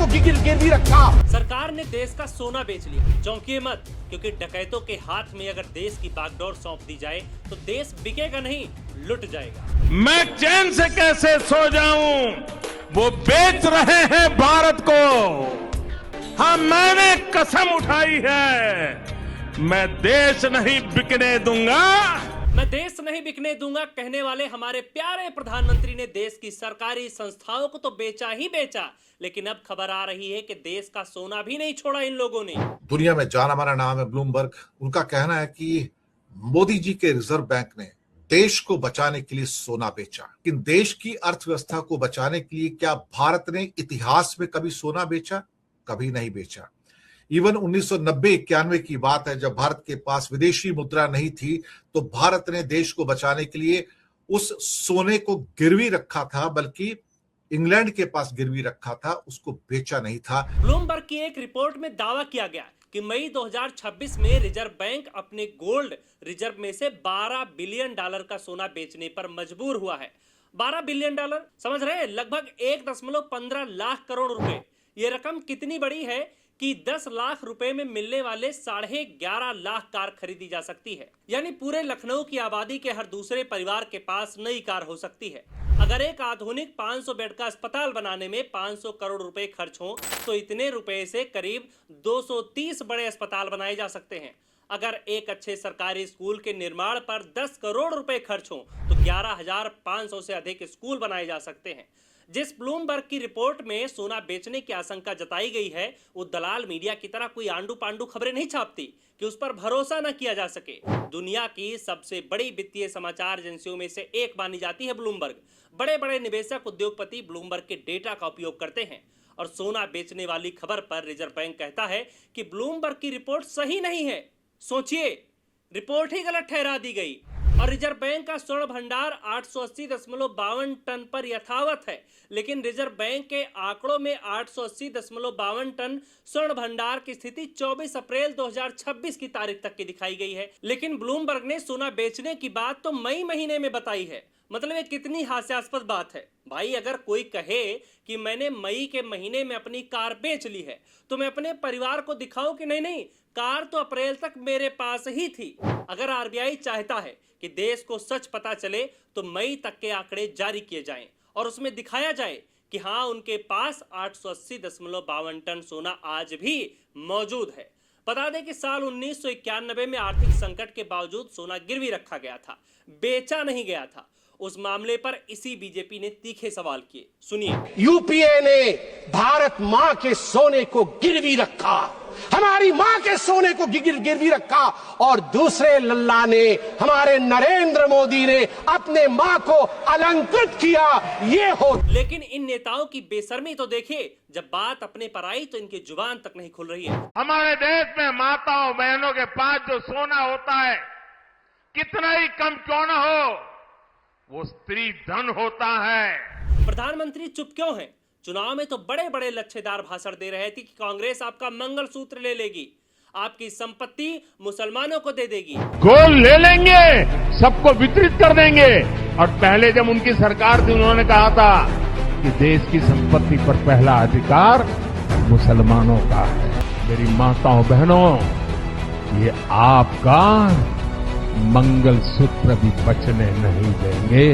गिरवी रखा। सरकार ने देश का सोना बेच लिया। चौंकिए मत, क्योंकि डकैतों के हाथ में अगर देश की बागडोर सौंप दी जाए तो देश बिकेगा नहीं, लुट जाएगा। मैं चैन से कैसे सो जाऊं, वो बेच रहे हैं भारत को। हाँ, मैंने कसम उठाई है, मैं देश नहीं बिकने दूंगा। मैं देश नहीं बिकने दूंगा कहने वाले हमारे प्यारे प्रधानमंत्री ने देश की सरकारी संस्थाओं को तो बेचा ही बेचा, लेकिन अब खबर आ रही है कि देश का सोना भी नहीं छोड़ा इन लोगों ने। दुनिया में जाना माना नाम है ब्लूमबर्ग। उनका कहना है कि मोदी जी के रिजर्व बैंक ने देश को बचाने के लिए सोना बेचा। लेकिन देश की अर्थव्यवस्था को बचाने के लिए क्या भारत ने इतिहास में कभी सोना बेचा? कभी नहीं बेचा। इवन 1990-91 की बात है, जब भारत के पास विदेशी मुद्रा नहीं थी तो भारत ने देश को बचाने के लिए उस सोने को गिरवी रखा था, बल्कि इंग्लैंड के पास गिरवी रखा था, उसको बेचा नहीं था। ब्लूमबर्ग की एक रिपोर्ट में दावा किया गया कि मई 2026 में रिजर्व बैंक अपने गोल्ड रिजर्व में से $12 बिलियन का सोना बेचने पर मजबूर हुआ है। $12 बिलियन, समझ रहे हैं? लगभग 1.15 लाख करोड़ रुपए। ये रकम कितनी बड़ी है कि 10 लाख रुपए में मिलने वाले 11.5 लाख कार खरीदी जा सकती है। यानी पूरे लखनऊ की आबादी के हर दूसरे परिवार के पास नई कार हो सकती है। अगर एक आधुनिक 500 बेड का अस्पताल बनाने में 500 करोड़ रुपए खर्च हो तो इतने रुपए से करीब 230 बड़े अस्पताल बनाए जा सकते हैं। अगर एक अच्छे सरकारी स्कूल के निर्माण पर 10 करोड़ रुपए खर्च हो तो 11,500 से अधिक स्कूल बनाए जा सकते हैं। जिस ब्लूमबर्ग की रिपोर्ट में सोना बेचने की आशंका जताई गई है, वो दलाल मीडिया की तरह कोई आंडू पांडू खबरें नहीं छापती कि उस पर भरोसा न किया जा सके। दुनिया की सबसे बड़ी वित्तीय समाचार एजेंसियों में से एक मानी जाती है ब्लूमबर्ग। बड़े बड़े निवेशक उद्योगपति ब्लूमबर्ग के डेटा का उपयोग करते हैं और सोना बेचने वाली खबर पर रिजर्व बैंक कहता है कि ब्लूमबर्ग की रिपोर्ट सही नहीं है। सोचिए, रिपोर्ट ही गलत ठहरा दी गई और रिजर्व बैंक का स्वर्ण भंडार 880.52 टन पर यथावत है। लेकिन रिजर्व बैंक के आंकड़ों में 880.52 टन स्वर्ण भंडार की स्थिति 24 अप्रैल 2026 की तारीख तक की दिखाई गई है। लेकिन ब्लूमबर्ग ने सोना बेचने की बात तो मई महीने में बताई है। मतलब ये कितनी हास्यास्पद बात है भाई। अगर कोई कहे कि मैंने मई के महीने में अपनी कार बेच ली है तो मैं अपने परिवार को दिखाऊं कि नहीं नहीं, कार तो अप्रैल तक मेरे पास ही थी। अगर आरबीआई चाहता है कि देश को सच पता चले तो मई तक के आंकड़े जारी किए जाएं और उसमें दिखाया जाए कि हाँ, उनके पास 880.52 टन सोना आज भी मौजूद है। बता दें कि साल 1991 में आर्थिक संकट के बावजूद सोना गिरवी रखा गया था, बेचा नहीं गया था। उस मामले पर इसी बीजेपी ने तीखे सवाल किए, सुनिए। यूपीए ने भारत मां के सोने को गिरवी रखा, हमारी मां के सोने को गिरवी रखा, और दूसरे लल्ला ने, हमारे नरेंद्र मोदी ने अपने मां को अलंकृत किया। ये हो, लेकिन इन नेताओं की बेशर्मी तो देखिए, जब बात अपने पर आई तो इनकी जुबान तक नहीं खुल रही है। हमारे देश में माताओं बहनों के पास जो सोना होता है, कितना ही कम क्यों न हो, वो स्त्री धन होता है। प्रधानमंत्री चुप क्यों हैं? चुनाव में तो बड़े बड़े लच्छेदार भाषण दे रहे थे कि कांग्रेस आपका मंगलसूत्र ले लेगी, आपकी संपत्ति मुसलमानों को दे देगी, गोल्ड ले लेंगे, सबको वितरित कर देंगे। और पहले जब उनकी सरकार थी उन्होंने कहा था कि देश की संपत्ति पर पहला अधिकार मुसलमानों का है। मेरी माताओं बहनों, ये आपका मंगलसूत्र भी बचने नहीं देंगे,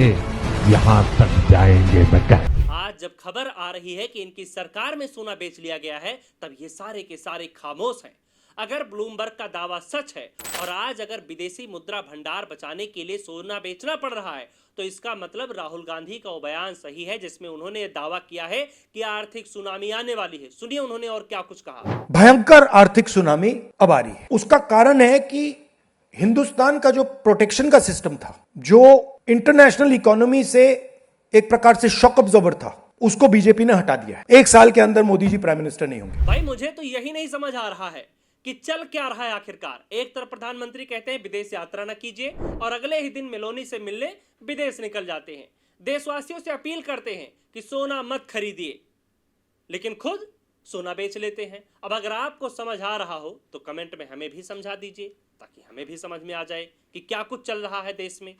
यहां तक जाएंगे बेटा। आज जब खबर आ रही है कि इनकी सरकार में सोना बेच लिया गया है, तब ये सारे के सारे खामोश हैं। अगर ब्लूमबर्ग का दावा सच है और आज अगर विदेशी मुद्रा भंडार बचाने के लिए सोना बेचना पड़ रहा है, तो इसका मतलब राहुल गांधी का वो बयान सही है जिसमें उन्होंने दावा किया है कि आर्थिक सुनामी आने वाली है। सुनिए उन्होंने और क्या कुछ कहा। भयंकर आर्थिक सुनामी अब आ रही है। उसका कारण है कि हिंदुस्तान का जो प्रोटेक्शन का सिस्टम था, जो इंटरनेशनल इकोनॉमी से एक प्रकार से शॉक अब्जॉर्बर था, उसको बीजेपी ने हटा दिया है। 1 साल के अंदर मोदी जी प्राइम मिनिस्टर नहीं होंगे। भाई मुझे तो यही नहीं समझ आ रहा है कि चल क्या रहा है आखिरकार। एक तरफ प्रधानमंत्री कहते हैं विदेश यात्रा न कीजिए और अगले ही दिन मेलोनी से मिलने विदेश निकल जाते हैं। देशवासियों से अपील करते हैं कि सोना मत खरीदिए, लेकिन खुद सोना बेच लेते हैं। अब अगर आपको समझ आ रहा हो तो कमेंट में हमें भी समझा दीजिए, ताकि हमें भी समझ में आ जाए कि क्या कुछ चल रहा है देश में।